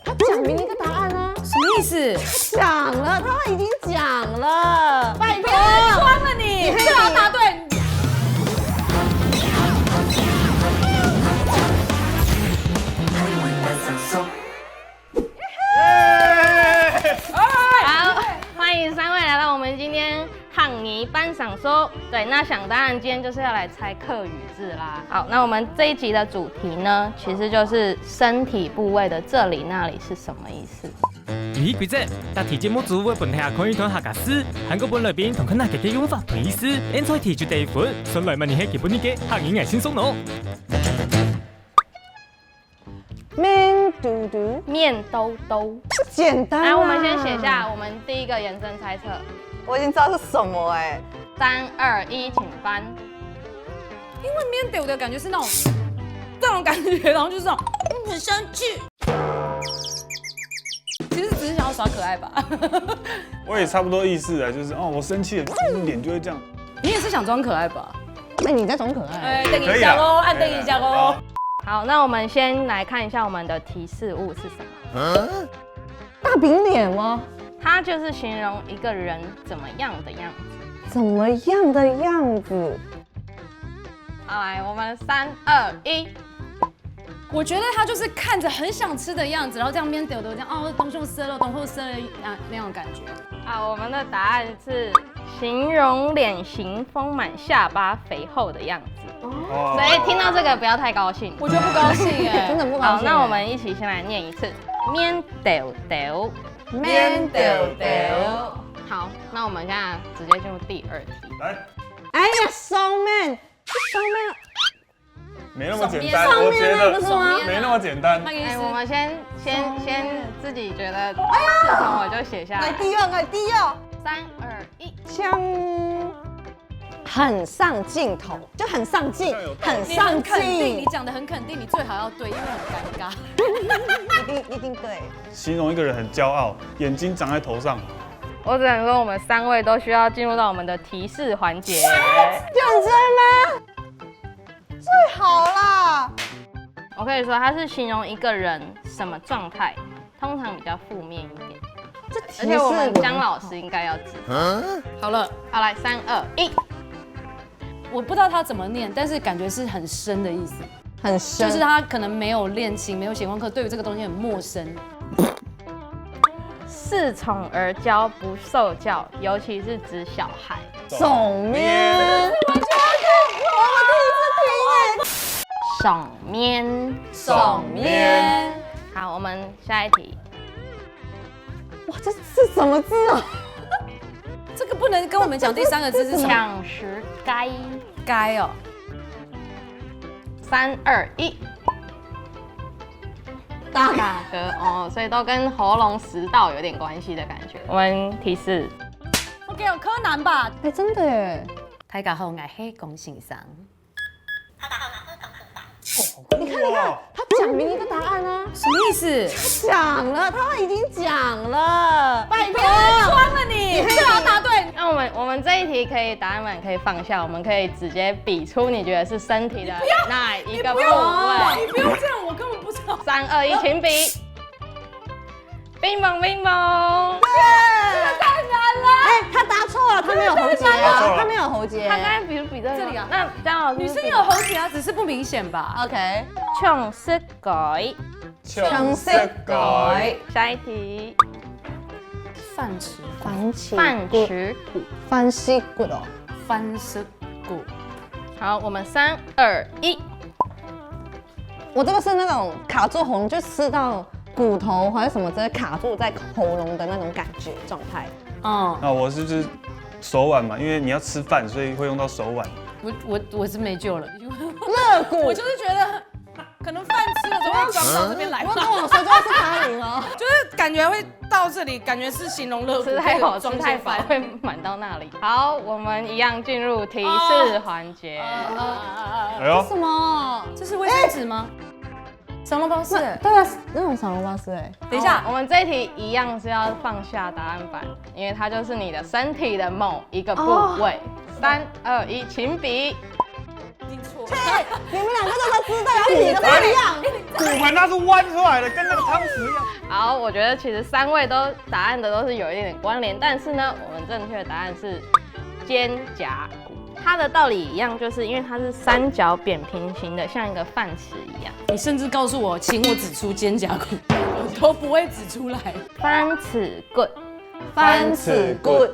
他讲明一个答案啊，什么意思？讲了，他已经讲了，拜托，穿了你，最好答对。好，欢迎3位来到我们今天汉尼班赏说。对，那想当然今天就是要来猜客语字啦。好，那我们这一集的主题呢，其实就是身体部位的这里那里是什么意思？游戏规则：答题节目组會本下可以同下家師，韓國本裏邊同佢那嘅用法同意思，現在題就第一款，順來問你係基本嘅客語係先鬆腦。面嘟嘟，面兜兜。这简单啊。来，我们先写下我们第一个延伸猜测。我已经知道是什么哎。 3、2、1，请翻。因为面丢的感觉是那种这种感觉，然后就是这种很生气。其实只是想要耍可爱吧。我也差不多意思啊，就是我生气了，脸就会这样。你也是想装可爱吧？那你在装可爱。等一下哦，按等一下哦。好，那我们先来看一下我们的提示物是什么。大饼脸吗？它就是形容一个人怎么样的样子。 怎么样的样子？好，来，我们3、2、1。我觉得他就是看着很想吃的样子，然后这样边丢丢这样东胸色了，东后色了那种感觉。啊，我们的答案是形容脸型丰满、下巴肥厚的样子。所以听到这个不要太高兴。我觉得不高兴耶，真的不高好，兴。那我们一起先来念一次：面丢丢，面丢丢。 好，那我们现在直接进入第2题。来，哎呀，双面，双面。 没那么简单，上面我觉得那个是吗没那么简单。哎，我们先自己觉得是什么就写下来。来第二，来第二。 3、2、1。枪，很上镜头，就很上镜，很你上很肯定，你镜。讲的很肯定，你最好要对，因为很尴尬。一定对。形容一个人很骄傲，眼睛长在头上。我只能说，我们3位都需要进入到我们的提示环节。认真吗？最好啦。我可以说，它是形容一个人什么状态，通常比较负面一点。而且我们姜老师应该要知道。好了，好，来3、2、1。我不知道他怎么念，但是感觉是很深的意思，很深，就是他可能没有练琴，没有写功课，对于这个东西很陌生。 恃宠而骄，不受教，尤其是指小孩。总面。我觉得爽面，爽面。好，我们下一题。哇，这是什么字啊？这个不能跟我们讲第3个字是什么？抢食该。该哦。 3、2、1。 大哥哦，所以都跟喉咙食道有点关系的感觉。我们提示，我给我柯南吧。哎，真的耶！大家好，我是龚先生。你看，他讲明一个答案啊。什么意思？讲了，他已经讲了。拜托，穿了你，最好答对。那我们这一题可以答案板可以放下，我们可以直接比出你觉得是身体的哪一个部位。你不用这样，我根本不知道。 3、2、1，请比。冰棒冰棒。这个太难了。哎，他答错了，他没有喉结啊，他没有喉结。他刚才比这里啊那姜老师女生有喉结啊，只是不明显吧 OK，穷色改。穷色改。下一题。饭匙番茄饭匙骨。番西骨哦。番匙骨。好，我们3、2、1。我这个是那种卡住喉咙，就吃到骨头还是什么之类卡住在喉咙的那种感觉状态。嗯，那我是就是手腕嘛，因为你要吃饭，所以会用到手腕。我是没救了。肋骨，我就是觉得可能饭吃了之后会装到这边来吧。我跟我说就是他赢哦。就是感觉会到这里，感觉是形容肋骨，吃太好，吃装太饱会满到那里。好，我们一样进入提示环节。哎呦，什么？这是卫生纸吗？小笼包是，对啊，那种小笼包是哎。等一下，我们这一题一样是要放下答案板，因为它就是你的身体的某一个部位。3、2、1，请比。听错。你们两个都知道，要比的不一样。骨盆它是弯出来的，跟那个汤匙一样。好，我觉得其实3位答案的都是有一点点关联，但是呢，我们正确的答案是肩胛骨。它的道理一样，就是因为它是三角扁平形的，像一个饭匙一样。你甚至告诉我，请我指出肩胛骨，我都不会指出来。翻尺棍，翻尺棍。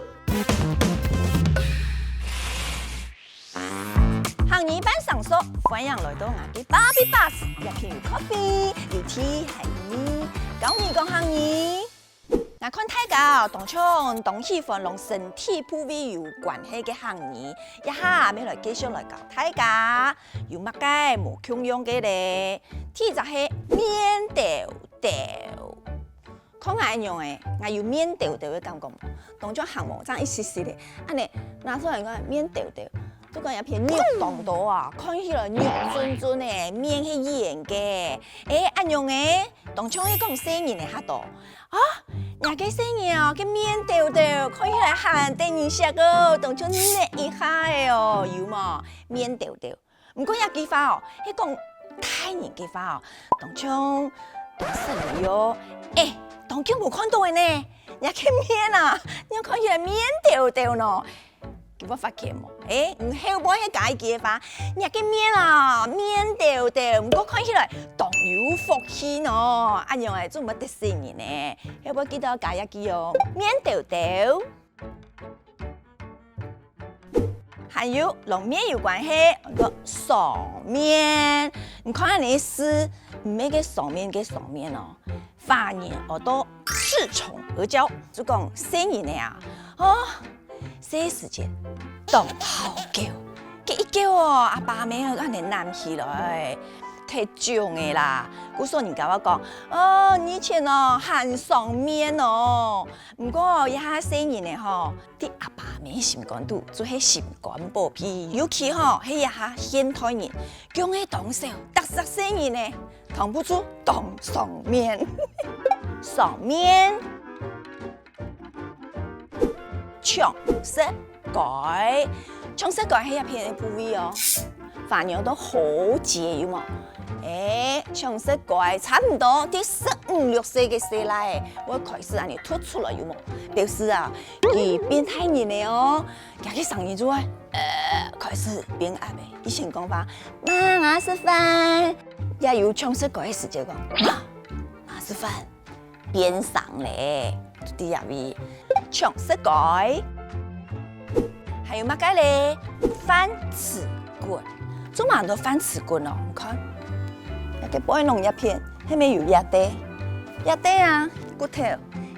行年班上所，欢迎来到我嘅芭比巴士，入邊有 coffee， 有 tea 係呢，講你講行年。我看大家當場同喜歡同身體部位有關係嘅行年，一下要來繼續來教大家有乜嘅無共用嘅咧？第一就係面豆豆，看我用嘅，我有面豆豆嘅感覺，當咗行毛爭一絲絲咧，安尼拿出來個面豆豆。都講有片肉當到啊，看起來肉尊尊嘅，面係圓嘅。安用嘅，當初係講生日嘅嚇到啊，人家生日啊，個面豆豆看起來鹹得人食個，當初捏一下嘅哦，有冇面豆豆？唔過有幾花哦，係講太年幾花哦，當初當生日哦，當初冇看到嘅呢，人家面啊，人看起來面豆豆呢。叫我發現喎，唔後背係解嘅法，日嘅面啊，面豆豆，唔過看起來當有福氣喏，阿樣係做乜得生日呢？後背記得解一句哦，面豆豆。還有同面有關係，個爽面，你看下你試，唔係嘅爽面嘅爽面哦，發現我都恃寵而驕，就講生日呢啊，這時間當好叫，佢一叫哦，阿爸妹啊，安尼攬起來，太重嘅啦。古說人甲我講，以前哦鹹爽面哦，唔過一下生日呢吼，啲阿爸妹心肝肚，就係心肝寶貝，尤其吼係一下現代人，講嘅當少特色生日呢，扛不住當爽面，爽面。長舌蓋，長舌蓋係一片嘅部位哦，反而都好正有冇？長舌蓋差唔多啲15、16歲嘅時嚟，我開始安尼突出來有冇？表示啊，佢變態人嚟哦，家己上年做啊，開始變阿妹，以前講話媽我食飯，也有長舌蓋嘅時節講媽我食飯，變上咧，啲入面。長舌蓋，還有乜嘢咧？翻尺棍，做蠻多翻尺棍哦。你看，一個背弄一片，係咪有一堆？一堆啊，骨頭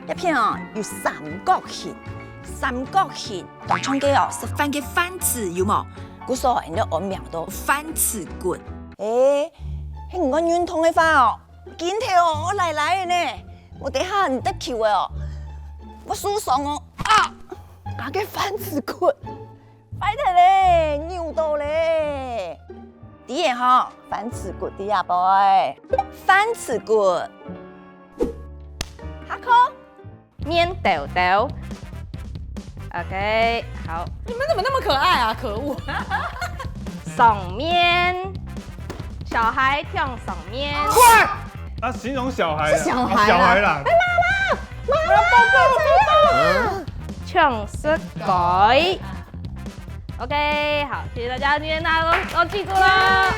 一片哦，有三角形，三角形。當中嘅哦，是翻嘅翻尺有冇？古所人都按描到翻尺棍。係唔講圓筒嘅話哦，見條哦，我嚟嘅呢，我底下唔得橋嘅哦。我輸爽哦啊！打嘅翻尺棍，快啲咧，扭到咧！啲嘢嗬，翻尺棍啲啊 boy， 翻尺棍。下課，面豆豆。OK， 好。你们怎么那么可愛啊？可惡！爽面，小孩跳爽面。快！他形容小孩，小孩啦小孩啦。唱舌改。OK， 好，謝謝大家，今天大家都記住了。